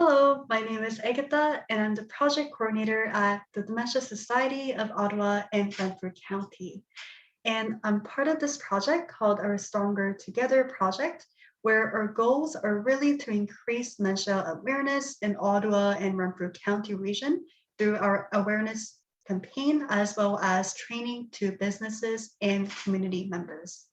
Hello, my name is Agatha, and I'm the project coordinator at the Dementia Society of Ottawa and Renfrew County. And I'm part of this project called our Stronger Together project, where our goals are really to increase dementia awareness in Ottawa and Renfrew County region through our awareness campaign, as well as training to businesses and community members.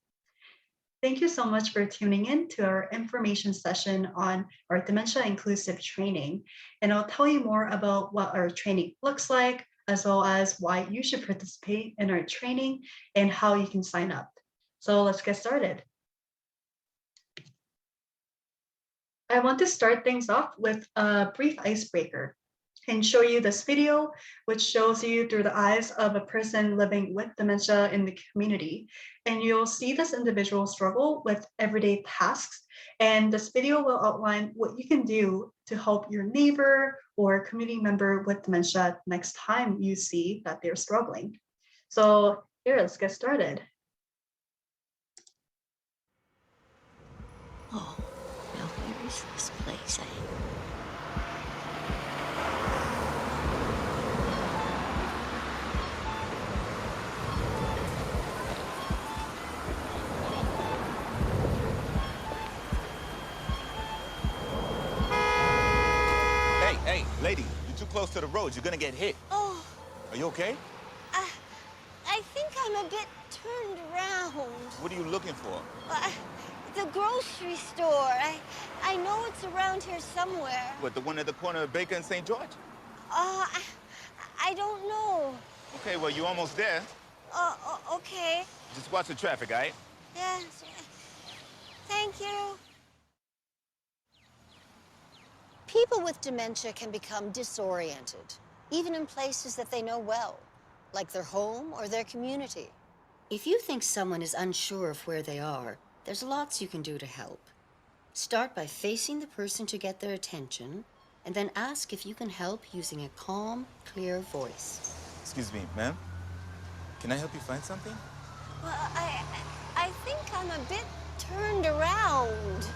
Thank you so much for tuning in to our information session on our dementia inclusive training. And I'll tell you more about what our training looks like, as well as why you should participate in our training and how you can sign up. So let's get started. I want to start things off with a brief icebreaker and show you this video, which shows you through the eyes of a person living with dementia in the community. And you'll see this individual struggle with everyday tasks. And this video will outline what you can do to help your neighbor or community member with dementia next time you see that they're struggling. So here, let's get started. Oh, now where is this place, Hey, lady, you're too close to the road. You're gonna get hit. Oh, Are you okay? I think I'm a bit turned around. What are you looking for? The grocery store. I know it's around here somewhere. What, the one at the corner of Baker and St. George? I don't know. Okay, well, you're almost there. Okay. Just watch the traffic, all right? Yes. Thank you. People with dementia can become disoriented, even in places that they know well, like their home or their community. If you think someone is unsure of where they are, there's lots you can do to help. Start by facing the person to get their attention, and then ask if you can help using a calm, clear voice. Excuse me, ma'am. Can I help you find something? Well, I think I'm a bit turned around.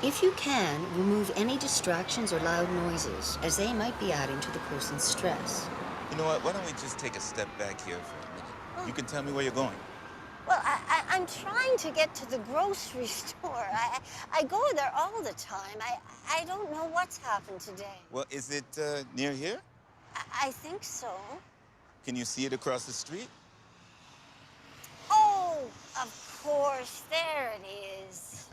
If you can, remove any distractions or loud noises, as they might be adding to the person's stress. You know what? Why don't we just take a step back here for a minute? You can tell me where you're going. Well, I'm trying to get to the grocery store. I go there all the time. I don't know what's happened today. Well, is it near here? I think so. Can you see it across the street? Oh, of course, there it is.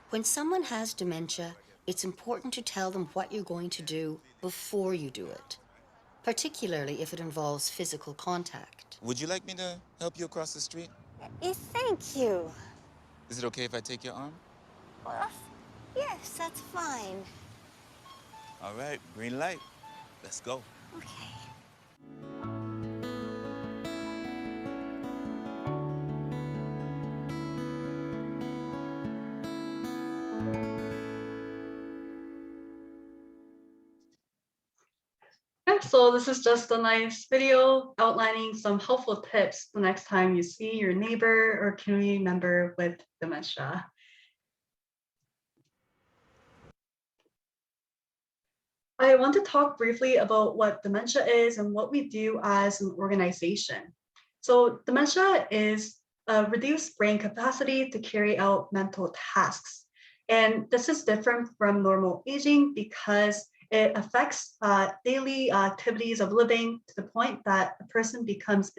When someone has dementia, it's important to tell them what you're going to do before you do it, particularly if it involves physical contact. Would you like me to help you across the street? Thank you. Is it okay if I take your arm? Well, yes, that's fine. All right, green light. Let's go. Okay. Yeah, so this is just a nice video outlining some helpful tips the next time you see your neighbor or community member with dementia. I want to talk briefly about what dementia is and what we do as an organization. So dementia is a reduced brain capacity to carry out mental tasks. And this is different from normal aging because it affects daily activities of living to the point that a person becomes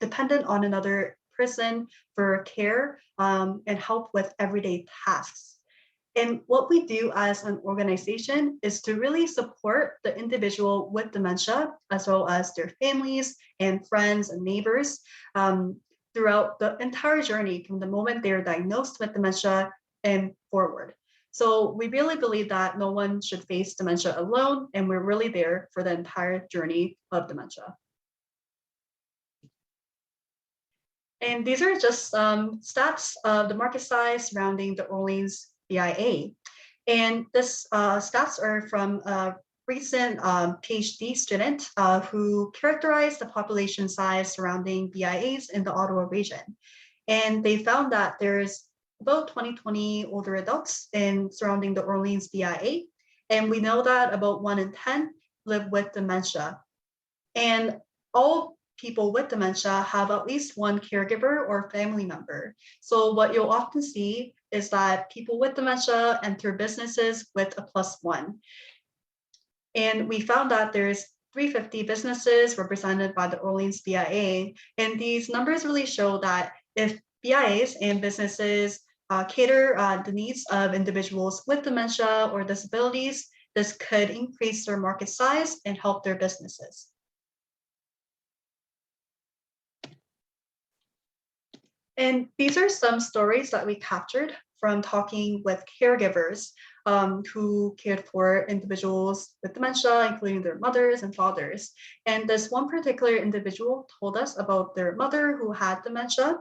dependent on another person for care and help with everyday tasks. And what we do as an organization is to really support the individual with dementia, as well as their families and friends and neighbors throughout the entire journey from the moment they're diagnosed with dementia and forward. So we really believe that no one should face dementia alone, and we're really there for the entire journey of dementia. And these are just stats of the market size surrounding the Orleans BIA. And this stats are from a recent PhD student who characterized the population size surrounding BIAs in the Ottawa region. And they found that there's about 20 older adults in surrounding the Orleans BIA. And we know that about 1 in 10 live with dementia. And all people with dementia have at least one caregiver or family member. So what you'll often see is that people with dementia enter businesses with a +1. And we found that there's 350 businesses represented by the Orleans BIA. And these numbers really show that if BIAs and businesses cater the needs of individuals with dementia or disabilities, this could increase their market size and help their businesses. And these are some stories that we captured from talking with caregivers who cared for individuals with dementia, including their mothers and fathers. And this one particular individual told us about their mother who had dementia,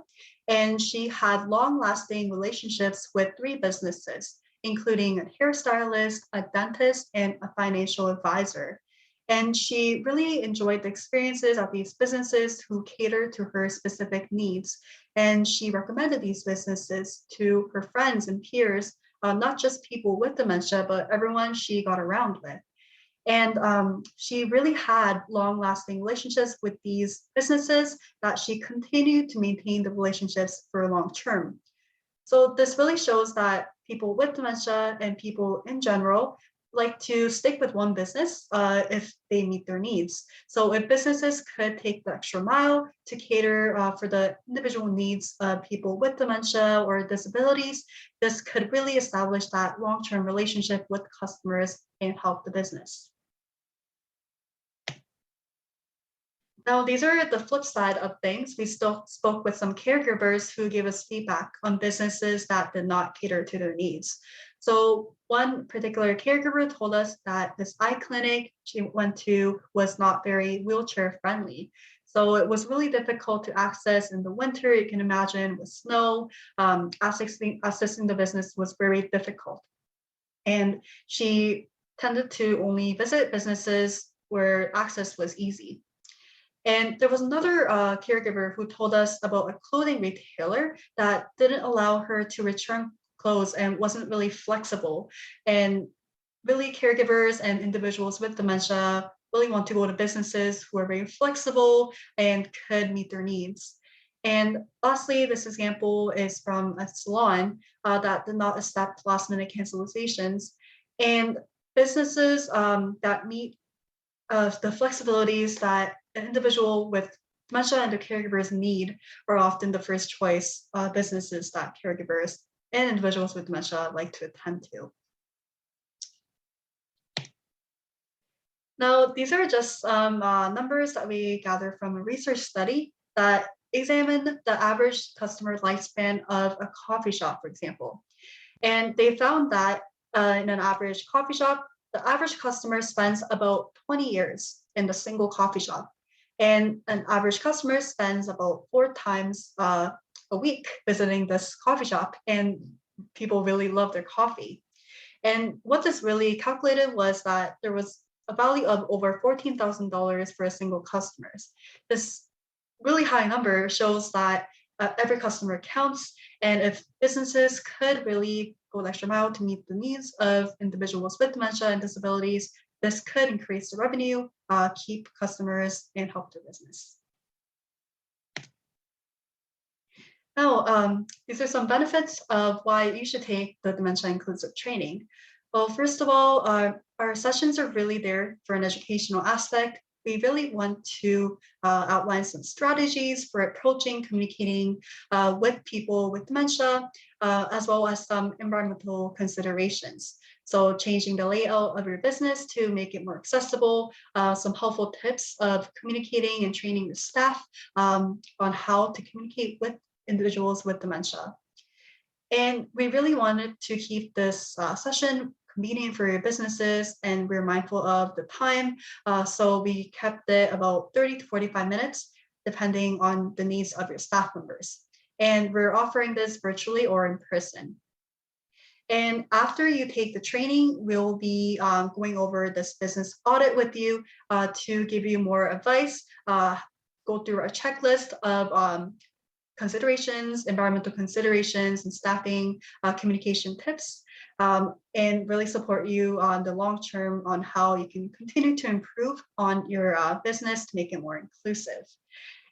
and she had long-lasting relationships with 3 businesses, including a hairstylist, a dentist, and a financial advisor. And she really enjoyed the experiences of these businesses who catered to her specific needs. And she recommended these businesses to her friends and peers, not just people with dementia, but everyone she got around with. And she really had long-lasting relationships with these businesses that she continued to maintain the relationships for long term. So this really shows that people with dementia and people in general like to stick with one business if they meet their needs. So if businesses could take the extra mile to cater for the individual needs of people with dementia or disabilities, this could really establish that long-term relationship with customers and help the business. Now, these are the flip side of things. We still spoke with some caregivers who gave us feedback on businesses that did not cater to their needs. So one particular caregiver told us that this eye clinic she went to was not very wheelchair friendly. So it was really difficult to access in the winter. You can imagine with snow, accessing the business was very difficult. And she tended to only visit businesses where access was easy. And there was another caregiver who told us about a clothing retailer that didn't allow her to return clothes and wasn't really flexible. And really, caregivers and individuals with dementia really want to go to businesses who are very flexible and could meet their needs. And lastly, this example is from a salon that did not accept last-minute cancelizations. And businesses that meet the flexibilities that an individual with dementia and their caregivers need are often the first choice businesses that caregivers and individuals with dementia like to attend to. Now, these are just some numbers that we gathered from a research study that examined the average customer lifespan of a coffee shop, for example. And they found that in an average coffee shop, the average customer spends about 20 years in the single coffee shop. And an average customer spends about 4 times a week visiting this coffee shop, and people really love their coffee. And what this really calculated was that there was a value of over $14,000 for a single customer. This really high number shows that every customer counts, and if businesses could really go the extra mile to meet the needs of individuals with dementia and disabilities, this could increase the revenue, keep customers, and help their business. Now, these are some benefits of why you should take the dementia inclusive training. Well, first of all, our sessions are really there for an educational aspect. We really want to outline some strategies for approaching, communicating with people with dementia, as well as some environmental considerations. So changing the layout of your business to make it more accessible, some helpful tips of communicating and training your staff on how to communicate with individuals with dementia. And we really wanted to keep this session convenient for your businesses, and we're mindful of the time. So we kept it about 30 to 45 minutes, depending on the needs of your staff members. And we're offering this virtually or in person. And after you take the training, we'll be going over this business audit with you to give you more advice, go through a checklist of considerations, environmental considerations, and staffing communication tips. and really support you on the long term on how you can continue to improve on your business to make it more inclusive.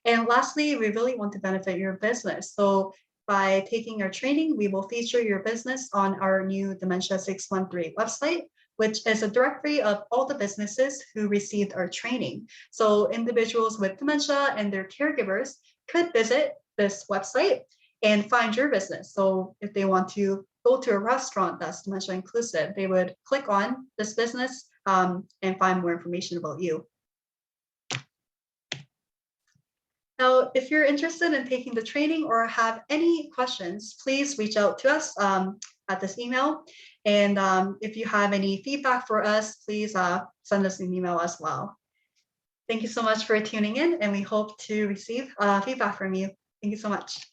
And lastly, we really want to benefit your business. So by taking our training, we will feature your business on our new Dementia 613 website, which is a directory of all the businesses who received our training. So individuals with dementia and their caregivers could visit this website and find your business. So if they want to go to a restaurant that's dementia inclusive, they would click on this business and find more information about you. Now, if you're interested in taking the training or have any questions, please reach out to us at this email. And if you have any feedback for us, please send us an email as well. Thank you so much for tuning in, and we hope to receive feedback from you. Thank you so much.